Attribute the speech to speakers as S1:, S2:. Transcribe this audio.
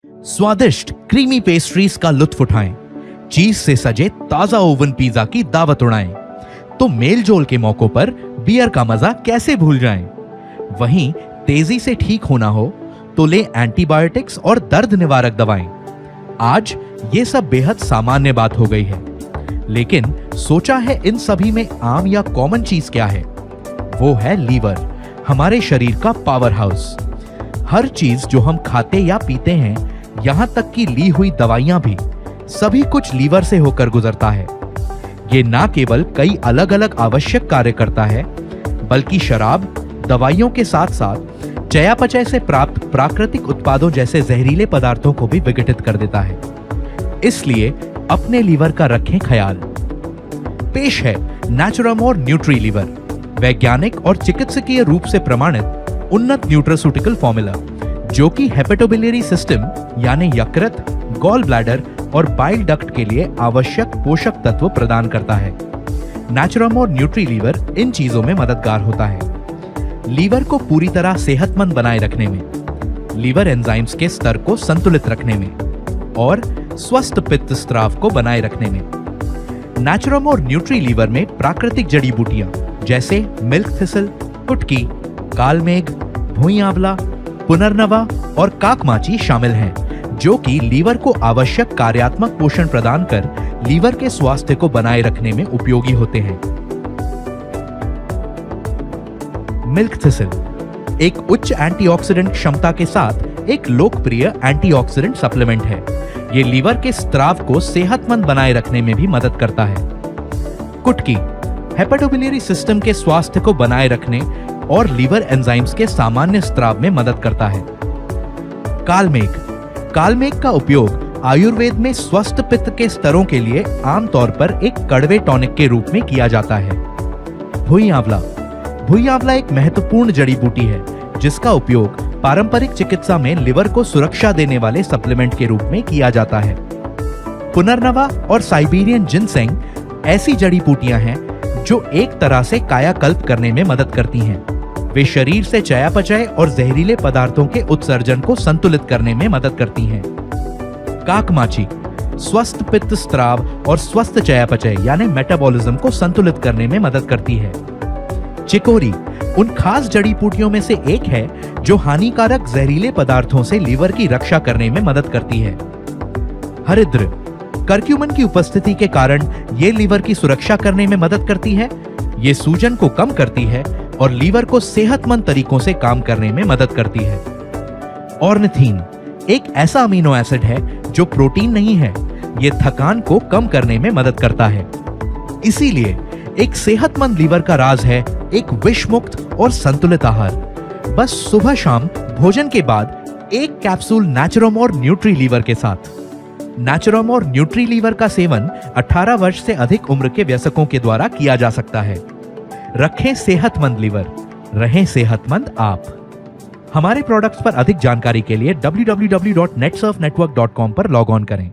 S1: स्वादिष्ट creamy pastries का लुत्फ उठाएं, चीज से सजे ताजा ओवन पिज्जा की दावत उड़ाएं, तो मेल जोल के मौकों पर बियर का मजा कैसे भूल जाएं। वहीं तेजी से ठीक होना हो तो ले एंटीबायोटिक्स और दर्द निवारक दवाएं। आज ये सब बेहद सामान्य बात हो गई है, लेकिन सोचा है इन सभी में आम या कॉमन चीज क्या है? वो है लीवर, हमारे शरीर का पावर हाउस। हर चीज जो हम खाते या पीते हैं, यहां तक कि ली हुई दवाइयां भी, सभी कुछ लीवर से होकर गुजरता है। ये ना केवल कई अलग अलग आवश्यक कार्य करता है, बल्कि शराब, दवाइयों के साथ साथ चयापचय से प्राप्त प्राकृतिक उत्पादों जैसे जहरीले पदार्थों को भी विघटित कर देता है। इसलिए अपने लीवर का रखें ख्याल। पेश है नेचुरामोर न्यूट्री लीवर, वैज्ञानिक और चिकित्सकीय रूप से प्रमाणित उन्नत न्यूट्रास्यूटिकल फॉर्मूला, जो कि हेपेटोबिलियरी सिस्टम यानी यकृत, गॉल ब्लैडर और बाइल डक्ट के लिए आवश्यक पोषक तत्व प्रदान करता है। नेचुरामोर न्यूट्री लीवर इन चीजों में मददगार होता है। लीवर को पूरी तरह सेहतमंद बनाए रखने में, लीवर एंजाइम्स के स्तर को संतुलित रखने में और स्वस्थ पित्त स्राव को बनाए रखने में। नेचुरामोर न्यूट्री लीवर में प्राकृतिक जड़ी बूटियां जैसे मिल्क थिसल, कुटकी, कालमेघ, भुई आंवला, पुनर्नवा और काकमाची शामिल हैं, जो कि लीवर को आवश्यक कार्यात्मक पोषण प्रदान कर लीवर के स्वास्थ्य को बनाए रखने में उपयोगी होते हैं। मिल्क थिसल एक उच्च एंटीऑक्सीडेंट क्षमता के साथ एक लोकप्रिय एंटीऑक्सीडेंट सप्लीमेंट है। ये लीवर के स्राव को सेहतमंद बनाए रखने में भी मदद करता है। कुटकी हेपेटोबिलियरी सिस्टम के स्वास्थ्य को बनाए रखने और लीवर एंजाइम्स के सामान्य स्राव में मदद करता है। कालमेघ का उपयोग आयुर्वेद में स्वस्थ पित्त के स्तरों के लिए आमतौर पर एक कड़वे टॉनिक के रूप में किया जाता है। भुई आंवला एक महत्वपूर्ण जड़ी बूटी है, जिसका उपयोग पारंपरिक चिकित्सा में लिवर को सुरक्षा देने वाले सप्लीमेंट के रूप में किया जाता है। पुनर्नवा और साइबेरियन जिनसेंग ऐसी जड़ी बूटियां हैं जो एक तरह से कायाकल्प करने में मदद करती हैं। वे शरीर से चयापचय और जहरीले पदार्थों के उत्सर्जन को संतुलित करने में mदद करती हैं। काकमाची स्वस्थ पित्त स्राव और स्वस्थ चयापचय यानी मेटाबॉलिज्म को संतुलित करने में मदद करती है। चिकोरी उन खास जड़ी बूटियों में से एक है जो हानिकारक जहरीले पदार्थों से लीवर की रक्षा करने में मदद करती है। हरिद्र करक्यूमिन की उपस्थिति के कारण ये लीवर की सुरक्षा करने में मदद करती है। ये सूजन को कम करती है और लीवर को सेहतमंद तरीकों से काम करने में मदद करती है। ऑर्निथीन एक ऐसा अमीनो एसिड है जो प्रोटीन नहीं है। ये थकान को कम करने में मदद करता है। इसीलिए एक सेहतमंद लीवर का राज है एक विषमुक्त और संतुलित आहार। बस सुबह शाम भोजन के बाद एक कैप्सूल नेचुरामोर न्यूट्री लीवर के साथ। नेचुरामोर न्यूट्री लीवर का सेवन 18 वर्ष से अधिक उम्र के वयस्कों के द्वारा किया जा सकता है। रखें सेहतमंद लीवर, रहें सेहतमंद आप। हमारे प्रोडक्ट्स पर अधिक जानकारी के लिए www.netsurfnetwork.com पर लॉग ऑन करें।